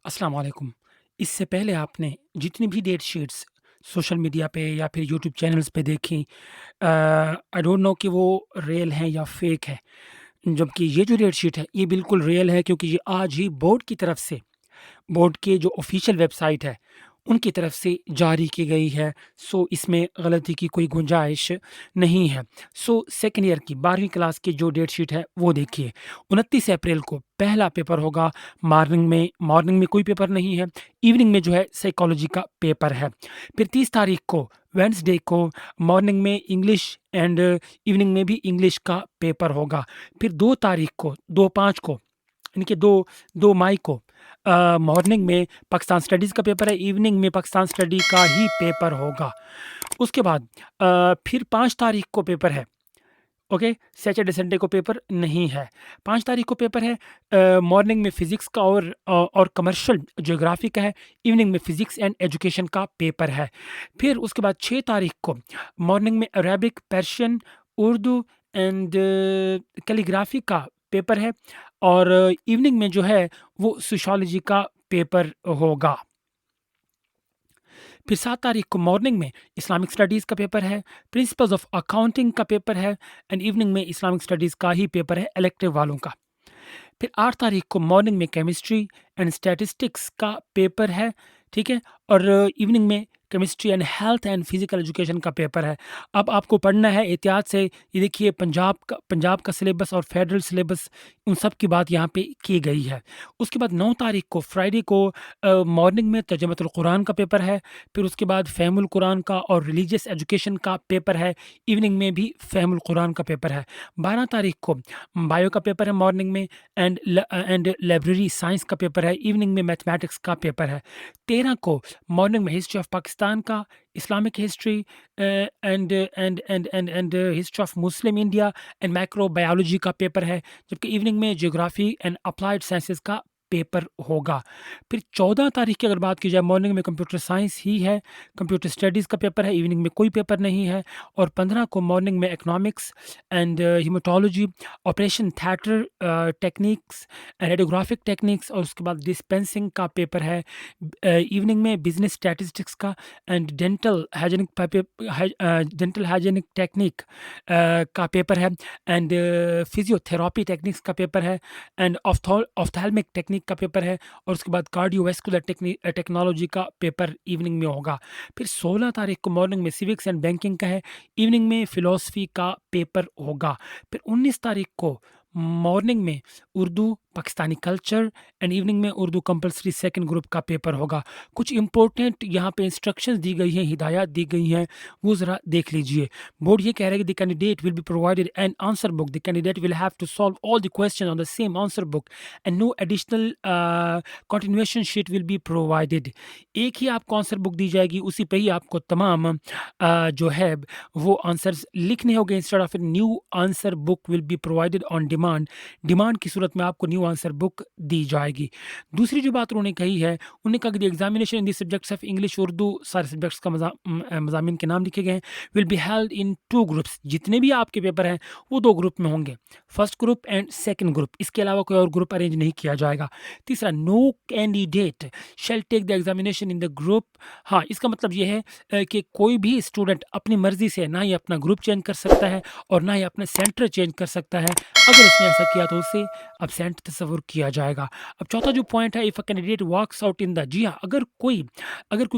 السلام علیکم۔ اس سے پہلے آپ نے جتنی بھی ڈیٹ شیٹس سوشل میڈیا پہ یا پھر یوٹیوب چینلز پہ دیکھیں، آئی ڈونٹ نو کہ وہ ریئل ہیں یا فیک ہے، جبکہ یہ جو ڈیٹ شیٹ ہے یہ بالکل ریئل ہے، کیونکہ یہ آج ہی بورڈ کی طرف سے، بورڈ کے جو آفیشیل ویب سائٹ ہے ان کی طرف سے جاری کی گئی ہے۔ سو اس میں غلطی کی کوئی گنجائش نہیں ہے۔ سو سیکنڈ ایئر کی 12ویں کلاس کی جو ڈیٹ شیٹ ہے وہ دیکھیے، 29 اپریل کو پہلا پیپر ہوگا۔ مارننگ میں کوئی پیپر نہیں ہے، ایوننگ میں جو ہے سائیکالوجی کا پیپر ہے۔ پھر 30 تاریخ کو وینسڈے کو مارننگ میں انگلش اینڈ ایوننگ میں بھی انگلش کا پیپر ہوگا۔ پھر 2 تاریخ کو 2/5 کو، یعنی کہ 2 مئی کو مارننگ میں پاکستان اسٹڈیز کا پیپر ہے، ایوننگ میں پاکستان اسٹڈی کا ہی پیپر ہوگا۔ اس کے بعد پھر 5 تاریخ کو پیپر ہے۔ اوکے، سیٹرڈے سنڈے کو پیپر نہیں ہے۔ 5 تاریخ کو پیپر ہے، مارننگ میں فزکس کا اور کمرشل جغرافی کا ہے، ایوننگ میں فزکس اینڈ ایجوکیشن کا پیپر ہے۔ پھر اس کے بعد 6 تاریخ کو مارننگ میں Arabic, Persian, Urdu and calligraphy کا پیپر ہے، اور ایوننگ میں جو ہے وہ سوشالوجی کا پیپر ہوگا۔ پھر 7 تاریخ کو مارننگ میں اسلامک اسٹڈیز کا پیپر ہے، پرنسپلز آف اکاؤنٹنگ کا پیپر ہے، اینڈ ایوننگ میں اسلامک اسٹڈیز کا ہی پیپر ہے الیکٹیو والوں کا۔ پھر 8 تاریخ کو مارننگ میں کیمسٹری اینڈ اسٹیٹسٹکس کا پیپر ہے، ٹھیک ہے، اور ایوننگ میں chemistry and health and physical education کا پیپر ہے۔ اب آپ کو پڑھنا ہے احتیاط سے، یہ دیکھیے پنجاب کا سلیبس اور فیڈرل سلیبس، ان سب کی بات یہاں پہ کی گئی ہے۔ اس کے بعد 9 تاریخ کو فرائیڈے کو مارننگ میں ترجمۃ القرآن کا پیپر ہے، پھر اس کے بعد فہم القرآن کا اور ریلیجیس ایجوکیشن کا پیپر ہے، ایوننگ میں بھی فہم القرآن کا پیپر ہے۔ 12 تاریخ کو بایو کا پیپر ہے مارننگ میں، اینڈ لائبریری سائنس کا پیپر ہے، ایوننگ میں میتھمیٹکس کا پیپر ہے۔ 13 کو مارننگ میں ہسٹری آف پاکستان کا، Islamic history and history of Muslim India and micro biology کا پیپر ہے، جبکہ ایوننگ میں جیوگرافی اینڈ اپلائیڈ سائنسز کا پیپر ہوگا۔ پھر 14 تاریخ کی اگر بات کی جائے، مارننگ میں کمپیوٹر سائنس ہی ہے، کمپیوٹر اسٹڈیز کا پیپر ہے، ایوننگ میں کوئی پیپر نہیں ہے۔ اور 15 کو مارننگ میں economics and haematology, operation theatre techniques, radiographic techniques, اور اس کے بعد ڈسپینسنگ کا پیپر ہے۔ ایوننگ میں بزنس اسٹیٹسٹکس کا اینڈ ڈینٹل ہائیجینک ٹیکنیک کا پیپر ہے، اینڈ فزیو تھراپی ٹیکنیکس کا پیپر ہے، اینڈ آفتھالمک ٹیکنیک کا پیپر ہے، اور اس کے بعد کارڈیو ویسکولر ٹیکنالوجی کا پیپر ایوننگ میں ہوگا۔ پھر 16 تاریخ کو مارننگ میں سیوکس اینڈ بینکنگ کا ہے، ایوننگ میں فلاسفی کا پیپر ہوگا۔ پھر 19 تاریخ کو مارننگ میں Urdu Pakistani culture and evening میں اردو کمپلسری سیکنڈ گروپ کا پیپر ہوگا۔ کچھ امپورٹنٹ یہاں پہ انسٹرکشنز دی گئی ہیں، ہدایات دی گئی ہیں، وہ ذرا دیکھ لیجئے۔ بورڈ یہ کہہ رہا ہے کہ the candidate will be provided an answer book, the candidate will have to solve all the question on the same answer book and no additional continuation sheet will be provided. ایک ہی آپ کو answer book دی جائے گی، اسی پہ ہی آپ کو تمام جو ہے وہ آنسرز لکھنے ہوگے، instead of new answer book will be provided on demand کی صورت میں آپ کو نیو آنسر بک دی جائے گی۔ دوسری جو بات انہوں نے کہی ہے، انہوں نے کہا کہ examination in the subjects of English, Urdu, سارے سبجیکٹس کا مضامین کے نام لکھے گئے ہیں، will be held in 2 groups, جتنے بھی آپ کے پیپر ہیں وہ 2 گروپ میں ہوں گے، first group and second group, اس کے علاوہ کوئی اور گروپ ارینج نہیں کیا جائے گا۔ تیسرا، no candidate shall take the examination in the group. ہاں، اس کا مطلب یہ ہے کہ کوئی بھی اسٹوڈنٹ اپنی مرضی سے نہ ہی اپنا گروپ چینج کر سکتا ہے اور نہ ہی اپنا سینٹر چینج کر سکتا ہے۔ اگر اس نے ایسا کیا تو اسے ابسینٹ تصور کیا جائے گا۔ اب چوتھا جو پوائنٹ ہے، if a candidate walks out in the, جی ہاں، اگر کوئی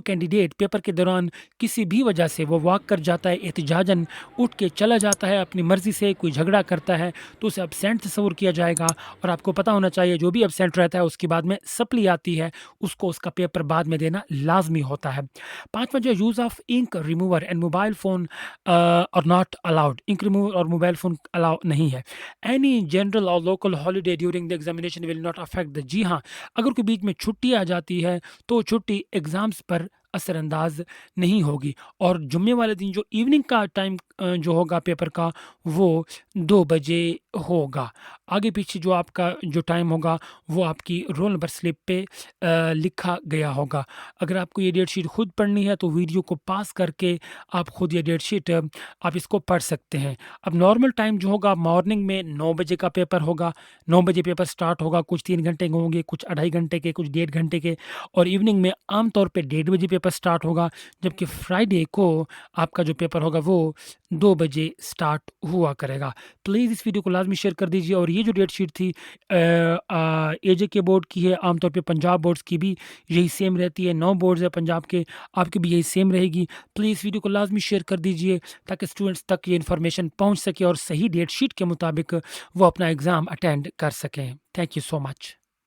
کینڈیڈیٹ پیپر کے دوران کسی بھی وجہ سے وہ واک کر جاتا ہے، احتجاجاً اٹھ کے چلا جاتا ہے اپنی مرضی سے، کوئی جھگڑا کرتا ہے، تو اسے ابسینٹ تصور کیا جائے گا۔ اور آپ کو پتہ ہونا چاہیے، جو بھی ابسینٹ رہتا ہے اس کی بعد میں سپلی آتی ہے، اس کو اس کا پیپر بعد میں دینا لازمی ہوتا ہے۔ 5واں جو use of ink remover and mobile phone are not allowed, ink remover اور موبائل فون الاؤ نہیں ہے۔ Any general or local holiday during the examination will not affect the, جی ہاں، اگر کوئی بیچ میں چھٹی آ جاتی ہے تو چھٹی ایگزامس پر اثر انداز نہیں ہوگی، اور جمعے والے دن جو ایوننگ کا ٹائم جو ہوگا پیپر کا وہ 2 بجے ہوگا۔ آگے پیچھے جو آپ کا جو ٹائم ہوگا وہ آپ کی رول نمبر سلپ پہ لکھا گیا ہوگا۔ اگر آپ کو یہ ڈیٹ شیٹ خود پڑھنی ہے تو ویڈیو کو پاس کر کے آپ خود یہ ڈیٹ شیٹ آپ اس کو پڑھ سکتے ہیں۔ اب نارمل ٹائم جو ہوگا مارننگ میں 9 بجے کا پیپر ہوگا، 9 بجے پیپر سٹارٹ ہوگا، کچھ 3 گھنٹے کے ہوں گے، کچھ 2.5 گھنٹے کے، کچھ 1.5 گھنٹے کے، اور ایوننگ میں عام طور پہ 1:30 بجے پیپر سٹارٹ ہوگا، جبکہ فرائیڈے کو آپ کا جو پیپر ہوگا وہ 2 بجے سٹارٹ ہوا کرے گا۔ پلیز اس ویڈیو کو لازمی شیئر کر دیجیے، اور یہ جو ڈیٹ شیٹ تھی اے جے کے بورڈ کی ہے، عام طور پہ پنجاب بورڈز کی بھی یہی سیم رہتی ہے، 9 بورڈز ہے پنجاب کے، آپ کی بھی یہی سیم رہے گی۔ پلیز ویڈیو کو لازمی شیئر کر دیجیے تاکہ اسٹوڈنٹس تک یہ انفارمیشن پہنچ سکے اور صحیح ڈیٹ شیٹ کے مطابق وہ اپنا ایگزام اٹینڈ کر سکیں۔ Thank you so much.